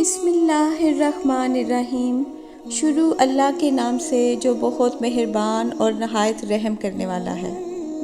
بسم اللہ الرحمن الرحیم۔ شروع اللہ کے نام سے جو بہت مہربان اور نہایت رحم کرنے والا ہے۔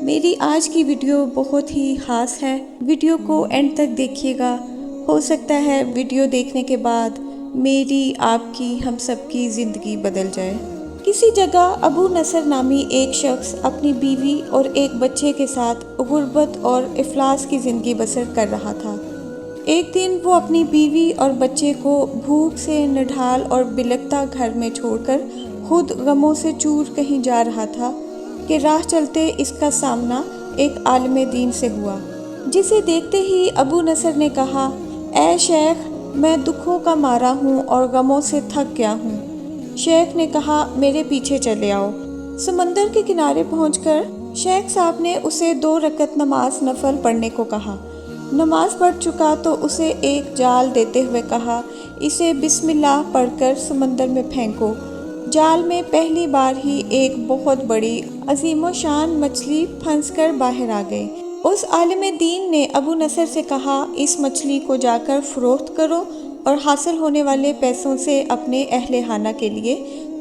میری آج کی ویڈیو بہت ہی خاص ہے، ویڈیو کو اینڈ تک دیکھیے گا۔ ہو سکتا ہے ویڈیو دیکھنے کے بعد میری، آپ کی، ہم سب کی زندگی بدل جائے۔ کسی جگہ ابو نصر نامی ایک شخص اپنی بیوی اور ایک بچے کے ساتھ غربت اور افلاس کی زندگی بسر کر رہا تھا۔ ایک دن وہ اپنی بیوی اور بچے کو بھوک سے نڈھال اور بلکتا گھر میں چھوڑ کر خود غموں سے چور کہیں جا رہا تھا کہ راہ چلتے اس کا سامنا ایک عالم دین سے ہوا، جسے دیکھتے ہی ابو نصر نے کہا، اے شیخ، میں دکھوں کا مارا ہوں اور غموں سے تھک گیا ہوں۔ شیخ نے کہا، میرے پیچھے چلے آؤ۔ سمندر کے کنارے پہنچ کر شیخ صاحب نے اسے 2 رکعت نماز نفل پڑھنے کو کہا۔ نماز پڑھ چکا تو اسے ایک جال دیتے ہوئے کہا، اسے بسم اللہ پڑھ کر سمندر میں پھینکو۔ جال میں پہلی بار ہی ایک بہت بڑی عظیم و شان مچھلی پھنس کر باہر آ گئی۔ اس عالم دین نے ابو نصر سے کہا، اس مچھلی کو جا کر فروخت کرو اور حاصل ہونے والے پیسوں سے اپنے اہل خانہ کے لیے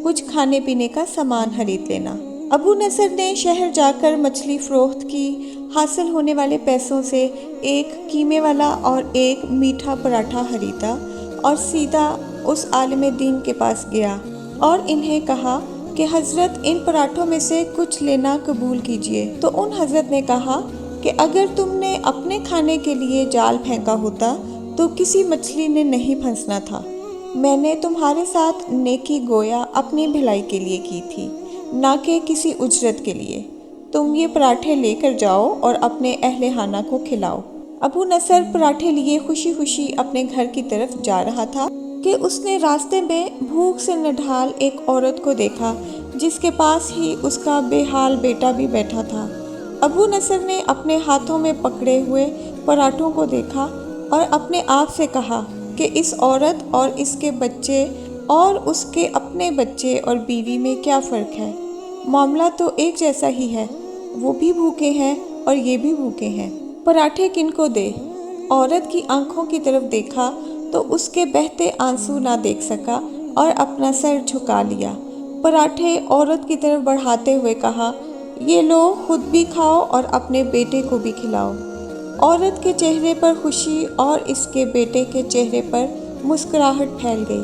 کچھ کھانے پینے کا سامان خرید لینا۔ ابو نصر نے شہر جا کر مچھلی فروخت کی، حاصل ہونے والے پیسوں سے ایک قیمے والا اور ایک میٹھا پراٹھا خریدا اور سیدھا اس عالم دین کے پاس گیا اور انہیں کہا کہ حضرت، ان پراٹھوں میں سے کچھ لینا قبول کیجیے۔ تو ان حضرت نے کہا کہ اگر تم نے اپنے کھانے کے لیے جال پھینکا ہوتا تو کسی مچھلی نے نہیں پھنسنا تھا۔ میں نے تمہارے ساتھ نیکی گویا اپنی بھلائی کے لیے کی تھی، نہ کہ کسی اجرت کے لیے۔ تم یہ پراٹھے لے کر جاؤ اور اپنے اہل خانہ کو کھلاؤ۔ ابو نصر پراٹھے لیے خوشی خوشی اپنے گھر کی طرف جا رہا تھا کہ اس نے راستے میں بھوک سے نڈھال ایک عورت کو دیکھا، جس کے پاس ہی اس کا بے حال بیٹا بھی بیٹھا تھا۔ ابو نصر نے اپنے ہاتھوں میں پکڑے ہوئے پراٹھوں کو دیکھا اور اپنے آپ سے کہا کہ اس عورت اور اس کے بچے اور اس کے اپنے بچے اور بیوی میں کیا فرق ہے؟ معاملہ تو ایک جیسا ہی ہے، وہ بھی بھوکے ہیں اور یہ بھی بھوکے ہیں۔ پراٹھے کن کو دے؟ عورت کی آنکھوں کی طرف دیکھا تو اس کے بہتے آنسو نہ دیکھ سکا اور اپنا سر جھکا لیا۔ پراٹھے عورت کی طرف بڑھاتے ہوئے کہا، یہ لو، خود بھی کھاؤ اور اپنے بیٹے کو بھی کھلاؤ۔ عورت کے چہرے پر خوشی اور اس کے بیٹے کے چہرے پر مسکراہٹ پھیل گئی۔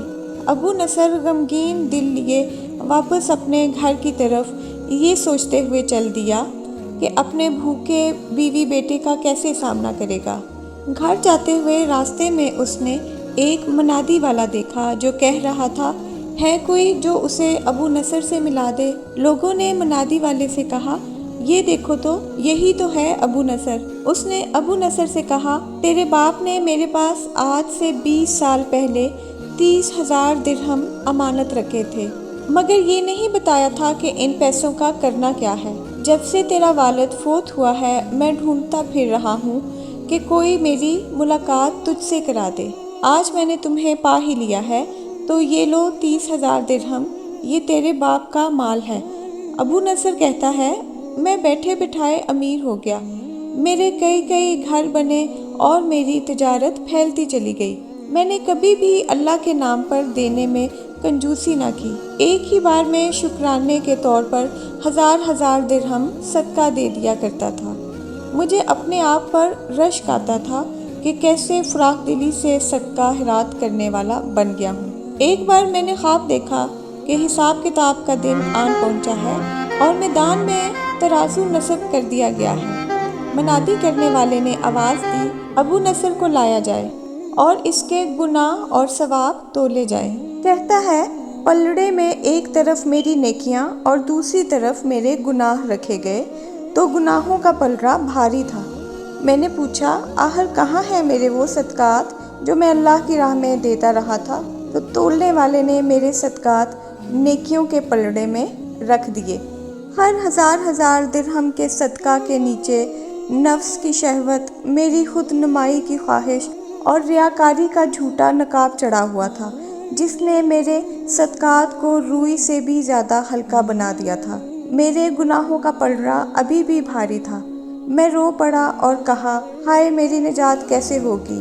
ابو نصر غمگین دل لیے واپس اپنے گھر کی طرف یہ سوچتے ہوئے چل دیا کہ اپنے بھوکے بیوی بیٹے کا کیسے سامنا کرے گا۔ گھر جاتے ہوئے راستے میں اس نے ایک منادی والا دیکھا جو کہہ رہا تھا، ہے کوئی جو اسے ابو نصر سے ملا دے؟ لوگوں نے منادی والے سے کہا، یہ دیکھو تو، یہی تو ہے ابو نصر۔ اس نے ابو نصر سے کہا، تیرے باپ نے میرے پاس آج سے 20 سال پہلے 30,000 درہم امانت رکھے تھے، مگر یہ نہیں بتایا تھا کہ ان پیسوں کا کرنا کیا ہے۔ جب سے تیرا والد فوت ہوا ہے میں ڈھونڈتا پھر رہا ہوں کہ کوئی میری ملاقات تجھ سے کرا دے۔ آج میں نے تمہیں پا ہی لیا ہے، تو یہ لو 30,000 درہم، یہ تیرے باپ کا مال ہے۔ ابو نصر کہتا ہے، میں بیٹھے بٹھائے امیر ہو گیا، میرے کئی گھر بنے اور میری تجارت پھیلتی چلی گئی۔ میں نے کبھی بھی اللہ کے نام پر دینے میں کنجوسی نہ کی، ایک ہی بار میں شکرانے کے طور پر 1000 درہم صدقہ دے دیا کرتا تھا۔ مجھے اپنے آپ پر رشک آتا تھا کہ کیسے فراخ دلی سے صدقہ خیرات کرنے والا بن گیا ہوں۔ ایک بار میں نے خواب دیکھا کہ حساب کتاب کا دن آن پہنچا ہے اور میدان میں ترازو نصب کر دیا گیا ہے۔ منادی کرنے والے نے آواز دی، ابو نصر کو لایا جائے اور اس کے گناہ اور ثواب تولے جائیں۔ کہتا ہے، پلڑے میں ایک طرف میری نیکیاں اور دوسری طرف میرے گناہ رکھے گئے تو گناہوں کا پلڑا بھاری تھا۔ میں نے پوچھا، آخر کہاں ہیں میرے وہ صدقات جو میں اللہ کی راہ میں دیتا رہا تھا؟ تو تولنے والے نے میرے صدقات نیکیوں کے پلڑے میں رکھ دیے۔ ہر 1000 درہم کے صدقہ کے نیچے نفس کی شہوت، میری خود نمائی کی خواہش اور ریاکاری کا جھوٹا نقاب چڑھا ہوا تھا، جس نے میرے صدقات کو روئی سے بھی زیادہ ہلکا بنا دیا تھا۔ میرے گناہوں کا پلڑا ابھی بھی بھاری تھا۔ میں رو پڑا اور کہا، ہائے، میری نجات کیسے ہوگی؟